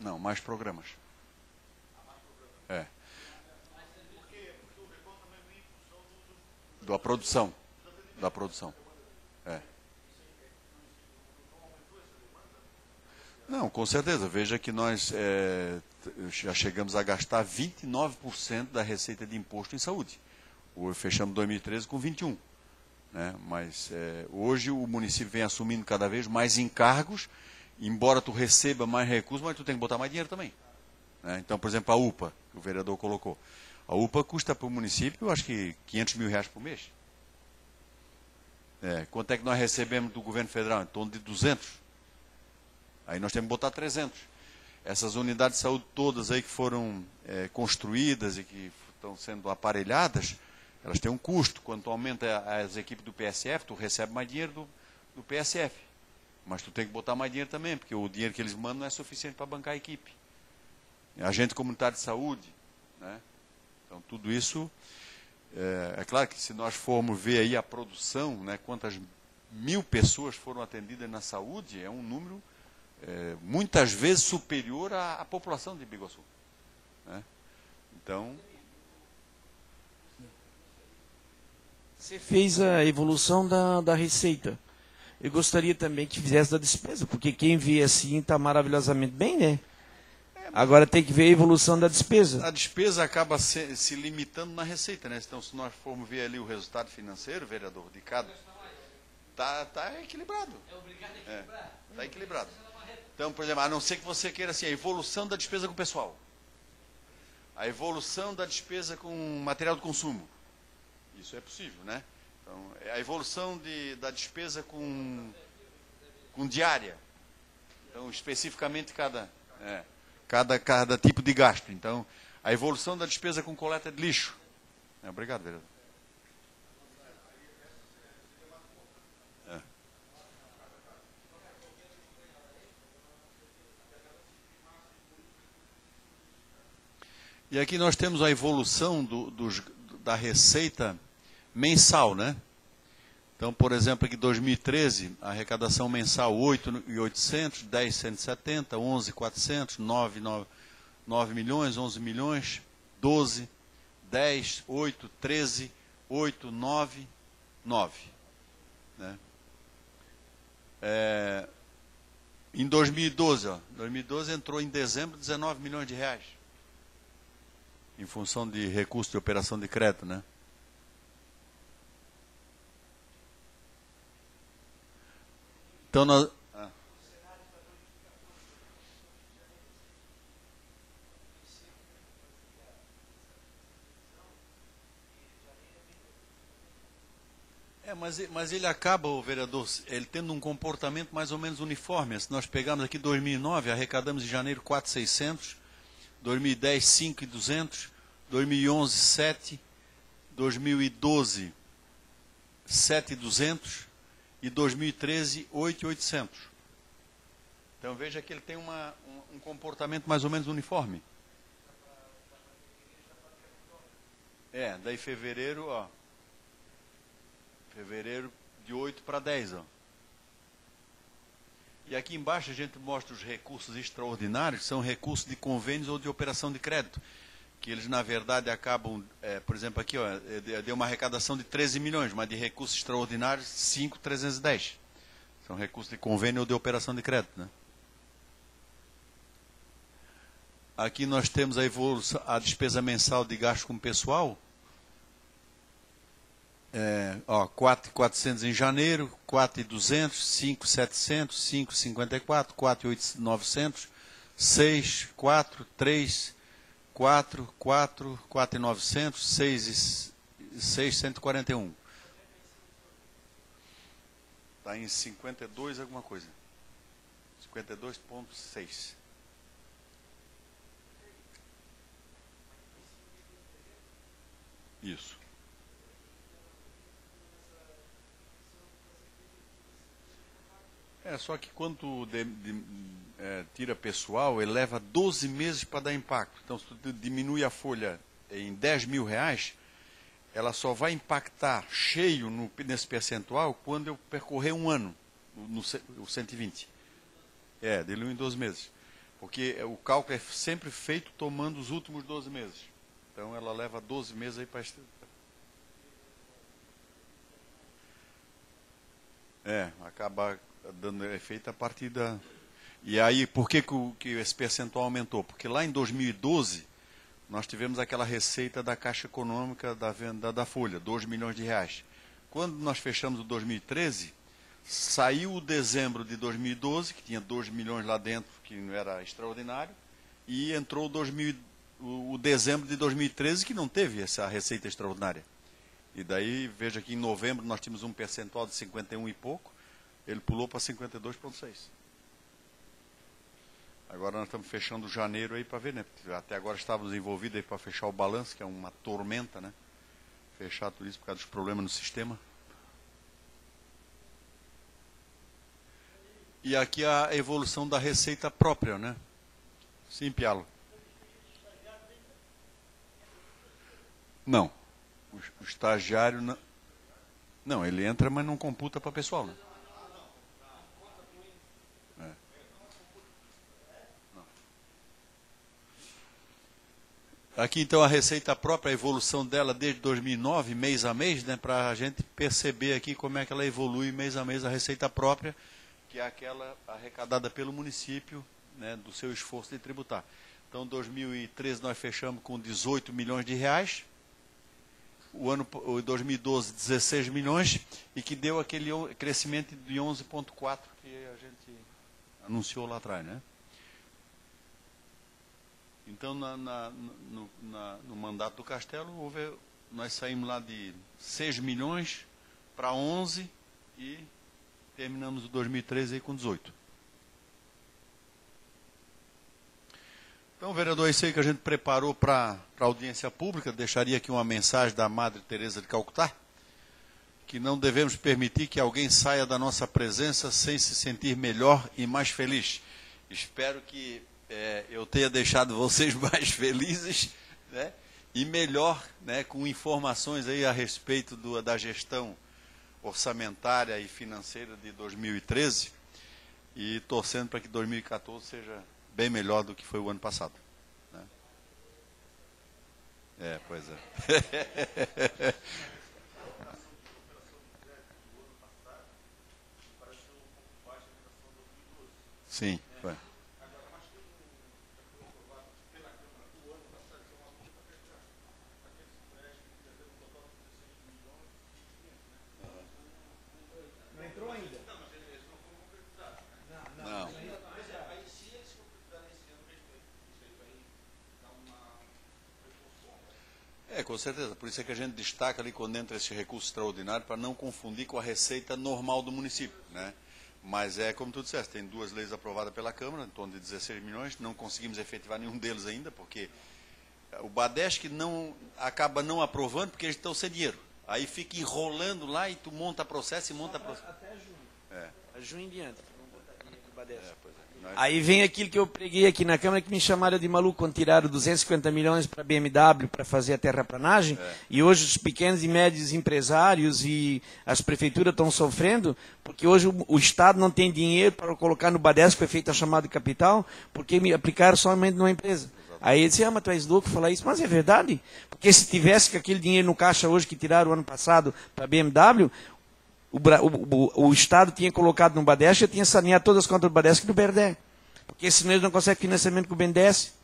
Não, mais programas. É. Da produção. Da produção. É. Não, com certeza. Veja que nós já chegamos a gastar 29% da receita de imposto em saúde. Fechamos 2013 com 21%. Né? Mas hoje o município vem assumindo cada vez mais encargos, embora tu receba mais recursos, mas tu tem que botar mais dinheiro também. Né? Então, por exemplo, a UPA, que o vereador colocou. A UPA custa para o município, eu acho que 500 mil reais por mês. Quanto é que nós recebemos do governo federal? Em torno de 200. Aí nós temos que botar 300. Essas unidades de saúde todas aí que foram construídas e que estão sendo aparelhadas, elas têm um custo. Quando tu aumenta as equipes do PSF, tu recebe mais dinheiro do PSF. Mas tu tem que botar mais dinheiro também, porque o dinheiro que eles mandam não é suficiente para bancar a equipe. Agente comunitário de saúde, né? Então tudo isso, é claro que se nós formos ver aí a produção, né, quantas 1.000 pessoas foram atendidas na saúde, é um número muitas vezes superior à população de Biguaçu. Né? Então... Você fez a evolução da receita. Eu gostaria também que fizesse da despesa, porque quem vê assim está maravilhosamente bem, né? Agora tem que ver a evolução da despesa. A despesa acaba se limitando na receita, né? Então, se nós formos ver ali o resultado financeiro, vereador, de cada... Está equilibrado. É obrigado a equilibrar. Está equilibrado. Então, por exemplo, a não ser que você queira assim, a evolução da despesa com o pessoal. A evolução da despesa com material de consumo. Isso é possível, né? Então, a evolução da despesa com diária. Então, especificamente cada tipo de gasto. Então, a evolução da despesa com coleta de lixo. Obrigado, vereador. E aqui nós temos a evolução da receita mensal, né? Então, por exemplo, aqui em 2013, a arrecadação mensal 8.800, 10.170, 11.400, 9 milhões, 11 milhões, 12, 10, 8, 13, 8, 9, 9. Né? Em 2012, 2012 entrou em dezembro 19 milhões de reais. Em função de recurso de operação de crédito, né? Então, nós... Mas ele acaba, o vereador, ele tendo um comportamento mais ou menos uniforme. Se nós pegarmos aqui 2009, arrecadamos em janeiro 4.600, 2010 5.200, 2011 7, 2012 7.200 e 2013 8.800. Então veja que ele tem um comportamento mais ou menos uniforme. Daí fevereiro, ó. Fevereiro de 8 para 10, ó. E aqui embaixo a gente mostra os recursos extraordinários, que são recursos de convênios ou de operação de crédito, que eles na verdade acabam, por exemplo aqui, ó, deu uma arrecadação de 13 milhões, mas de recursos extraordinários 5.310. São recursos de convênio ou de operação de crédito, né? Aqui nós temos a evolução, a despesa mensal de gasto com pessoal. 4.400 em janeiro, 4.200, 5.700, 5.54, 4.900, 6, 4, 3, 4, 4, 4.900, 6.141. Está em 52 alguma coisa. 52,6. Isso. Só que quando tira pessoal, ele leva 12 meses para dar impacto. Então, se tu diminui a folha em 10 mil reais, ela só vai impactar cheio nesse percentual quando eu percorrer um ano, no 120. Dilui em 12 meses. Porque o cálculo é sempre feito tomando os últimos 12 meses. Então, ela leva 12 meses aí para... acaba dando efeito a partir da... E aí, por que esse percentual aumentou? Porque lá em 2012, nós tivemos aquela receita da Caixa Econômica da venda da Folha, 2 milhões de reais. Quando nós fechamos o 2013, saiu o dezembro de 2012, que tinha 2 milhões lá dentro, que não era extraordinário, e entrou o dezembro de 2013, que não teve essa receita extraordinária. E daí, veja que em novembro nós tínhamos um percentual de 51 e pouco, ele pulou para 52,6. Agora nós estamos fechando janeiro aí para ver, né? Até agora estávamos envolvidos aí para fechar o balanço, que é uma tormenta, né? Fechar tudo isso por causa dos problemas no sistema. E aqui a evolução da receita própria, né? Sim, Pialo. Não. O estagiário não. Não, ele entra, mas não computa para pessoal, né? Aqui então a receita própria, a evolução dela desde 2009, mês a mês, né, para a gente perceber aqui como é que ela evolui mês a mês, a receita própria, que é aquela arrecadada pelo município, né, do seu esforço de tributar. Então, em 2013 nós fechamos com 18 milhões de reais, o 2012 16 milhões, e que deu aquele crescimento de 11,4 que a gente anunciou lá atrás, né? Então, no mandato do Castelo, nós saímos lá de 6 milhões para 11 e terminamos o 2013 aí com 18. Então, vereador, é isso aí que a gente preparou para a audiência pública. Deixaria aqui uma mensagem da Madre Teresa de Calcutá, que não devemos permitir que alguém saia da nossa presença sem se sentir melhor e mais feliz. Espero que eu tenha deixado vocês mais felizes, né, e melhor, né, com informações aí a respeito da gestão orçamentária e financeira de 2013, e torcendo para que 2014 seja bem melhor do que foi o ano passado, né? Pois é. Sim, foi. Com certeza. Por isso é que a gente destaca ali quando entra esse recurso extraordinário para não confundir com a receita normal do município, né? Mas como tu disseste, tem 2 leis aprovadas pela Câmara, em torno de 16 milhões, não conseguimos efetivar nenhum deles ainda, porque o Badesc acaba não aprovando porque eles estão sem dinheiro. Aí fica enrolando lá e tu monta processo e monta processo. Até junho. Junho em diante. Aí vem aquilo que eu preguei aqui na Câmara, que me chamaram de maluco quando tiraram 250 milhões para a BMW para fazer a terraplanagem, e hoje os pequenos e médios empresários e as prefeituras estão sofrendo, porque hoje o Estado não tem dinheiro para colocar no Badesco, foi feita a chamada de capital, porque me aplicaram somente numa empresa. Aí ele disse, mas tu és louco falar isso, mas é verdade, porque se tivesse com aquele dinheiro no caixa hoje que tiraram o ano passado para a BMW, o Estado tinha colocado no Badesco e tinha saneado todas as contas do Badesco e do BRDE. Porque senão eles não conseguem financiamento com o BNDES.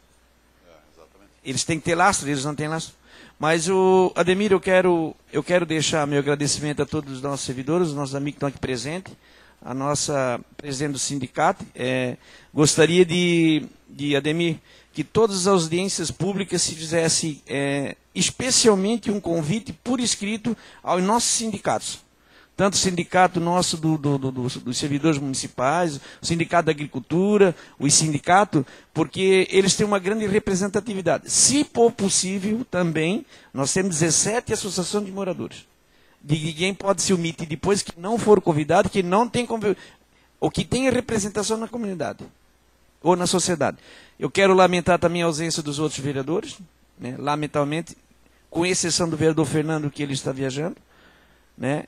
Eles têm que ter lastro, eles não têm lastro. Mas, Ademir, eu quero deixar meu agradecimento a todos os nossos servidores, os nossos amigos que estão aqui presentes, a nossa presidente do sindicato. Gostaria Ademir, que todas as audiências públicas se fizessem especialmente um convite por escrito aos nossos sindicatos. Tanto o sindicato nosso dos servidores municipais, o sindicato da agricultura, o sindicato, porque eles têm uma grande representatividade. Se for possível, também, nós temos 17 associações de moradores. Ninguém pode se omitir depois que não for convidado, que não tem ou que tenha representação na comunidade ou na sociedade. Eu quero lamentar também a ausência dos outros vereadores, né? Lamentavelmente, com exceção do vereador Fernando, que ele está viajando. Né,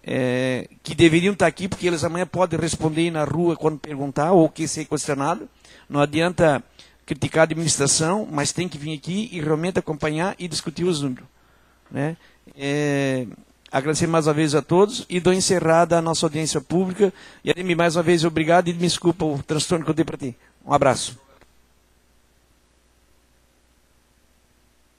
que deveriam estar aqui, porque eles amanhã podem responder na rua quando perguntar, ou que ser questionado. Não adianta criticar a administração, mas tem que vir aqui e realmente acompanhar e discutir os números. Né. Agradecer mais uma vez a todos e dou encerrada a nossa audiência pública. E, Ademir, mais uma vez, obrigado e me desculpa o transtorno que eu dei para ti. Um abraço.